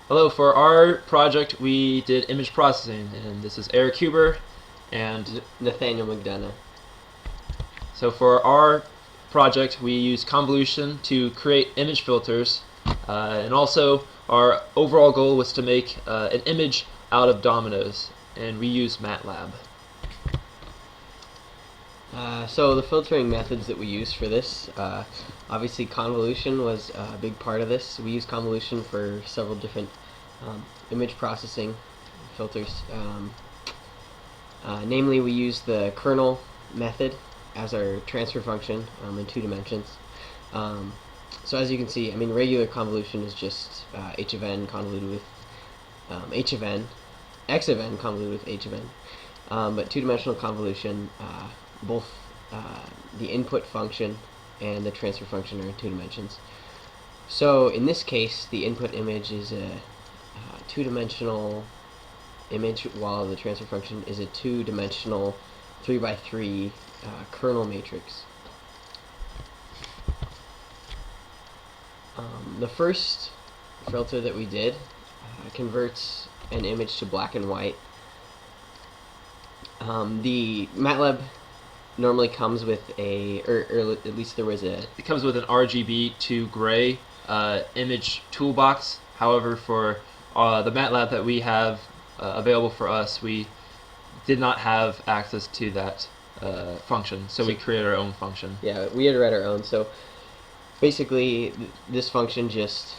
Hello, for our project we did image processing, and this is Eric Huber, and Nathaniel McDonough. so for our project we use convolution to create image filters, and also our overall goal was to make an image out of dominoes, and we use MATLAB. So the filtering methods that we used for this, obviously convolution was a big part of this. We use convolution for several different image processing filters. Namely, we use the kernel method as our transfer function in 2 dimensions. So as you can see, regular convolution is just h of n convoluted with h of n, x of n convoluted with h of n. But 2-dimensional convolution, both the input function and the transfer function are in 2 dimensions. So in this case, the input image is a 2-dimensional image, while the transfer function is a 2-dimensional 3x3 kernel matrix. The first filter that we did converts an image to black and white. The MATLAB normally comes with or at least there was a... It comes with an RGB to gray image toolbox. However, for the MATLAB that we have available for us, we did not have access to that function, so we created our own function. Yeah, we had to write our own. So basically, this function just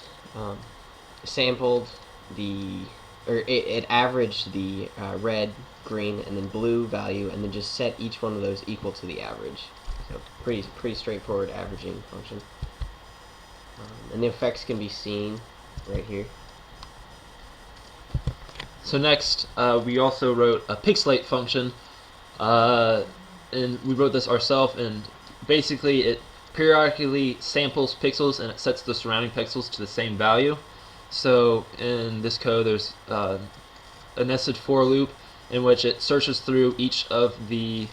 sampled it averaged the red, green, and then blue value, and then just set each one of those equal to the average. So pretty straightforward averaging function. And the effects can be seen right here. So next, we also wrote a pixelate function, and we wrote this ourselves, and basically it periodically samples pixels and it sets the surrounding pixels to the same value. So in this code there's a nested for loop in which it searches through each of the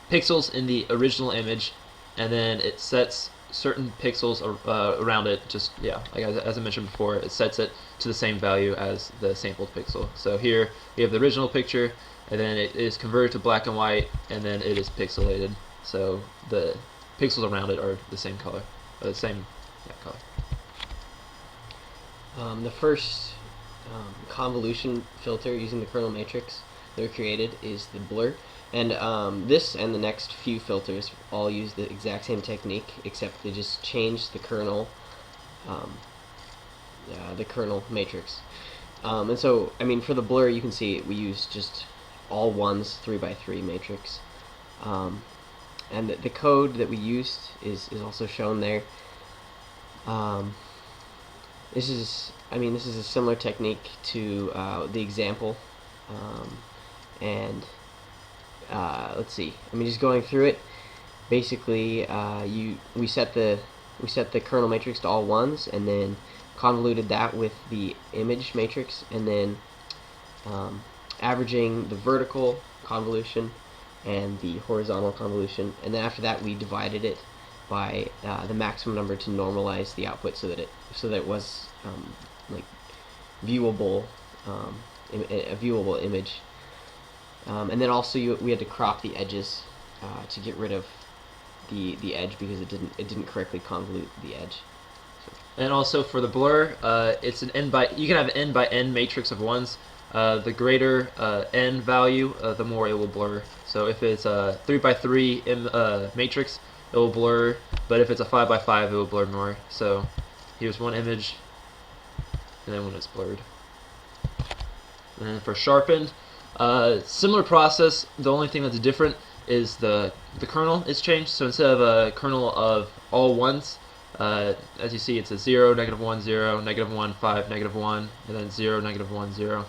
pixels in the original image, and then it sets certain pixels around it. Just like as I mentioned before, it sets it to the same value as the sampled pixel. So here we have the original picture, and then it is converted to black and white, and then it is pixelated. So the pixels around it are the same color, or the same color. The first convolution filter using the kernel matrix that we created is the blur, and this and the next few filters all use the exact same technique, except they just change the kernel matrix. And so for the blur, you can see we use just all ones 3x3 matrix, and the code that we used is also shown there. This is a similar technique to the example, and let's see. Just going through it. Basically, we set the kernel matrix to all ones, and then convoluted that with the image matrix, and then averaging the vertical convolution and the horizontal convolution, and then after that we divided it by the maximum number to normalize the output so that it was like viewable, a viewable image. And then also we had to crop the edges to get rid of the edge because it didn't correctly convolute the edge. And also for the blur, it's an you can have an n by n matrix of ones. The greater n value, the more it will blur. So if it's a 3x3 matrix, it will blur, but if it's a 5x5, it will blur more. So here's one image, and then when it's blurred. And then for sharpened, similar process. The only thing that's different is the kernel is changed. So instead of a kernel of all ones, as you see, it's a 0, -1, 0, -1, 5, -1, and then 0, -1, 0.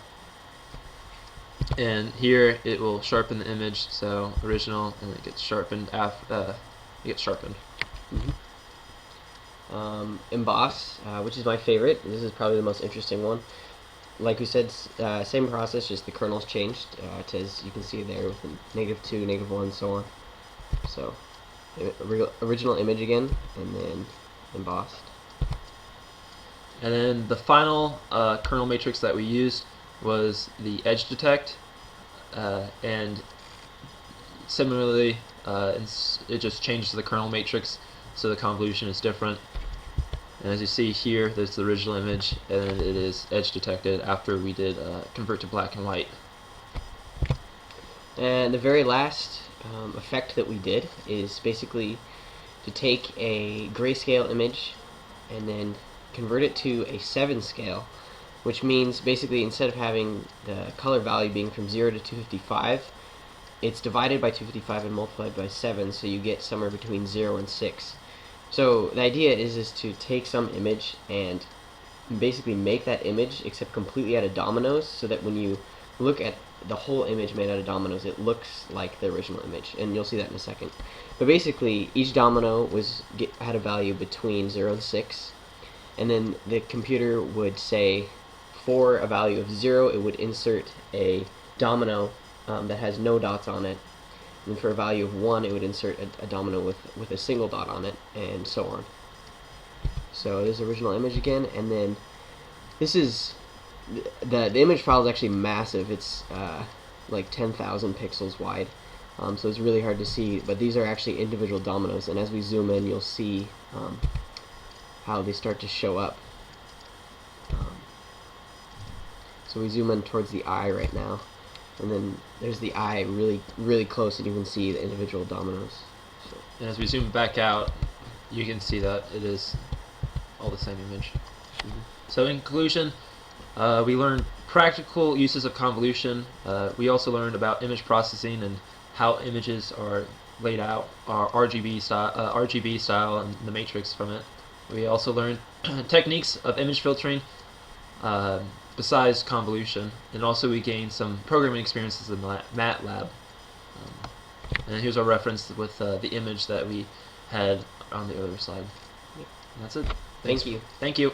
And here it will sharpen the image, so original, and it gets sharpened after. It gets sharpened. Emboss, which is my favorite. This is probably the most interesting one. Like we said, same process, just the kernel's changed to, as you can see there, with -2, -1, so on. So original image again, and then embossed. And then the final kernel matrix that we used was the edge detect, and similarly, it just changes the kernel matrix, so the convolution is different. And as you see here, there's the original image, and then it is edge detected after we did convert to black and white. And the very last effect that we did is basically to take a grayscale image and then convert it to a 7 scale, which means basically instead of having the color value being from 0 to 255, it's divided by 255 and multiplied by 7, so you get somewhere between 0 and 6. So the idea is to take some image and basically make that image except completely out of dominoes, so that when you look at the whole image made out of dominoes, it looks like the original image, and you'll see that in a second. But basically, each domino had a value between 0 and 6, and then the computer would say for a value of 0, it would insert a domino that has no dots on it, and for a value of 1, it would insert a domino with a single dot on it, and so on. So this is the original image again, and then this is the image file is actually massive. It's like 10,000 pixels wide, so it's really hard to see, but these are actually individual dominoes, and as we zoom in, you'll see how they start to show up. So we zoom in towards the eye right now, and then there's the eye really close, and you can see the individual dominoes. So. And as we zoom back out, you can see that it is all the same image. Mm-hmm. So in conclusion, we learned practical uses of convolution. We also learned about image processing and how images are laid out, our RGB style and the matrix from it. We also learned techniques of image filtering besides convolution, and also we gained some programming experiences in MATLAB. And here's our reference with the image that we had on the other slide. Yep. And that's it. Thank you. Thank you.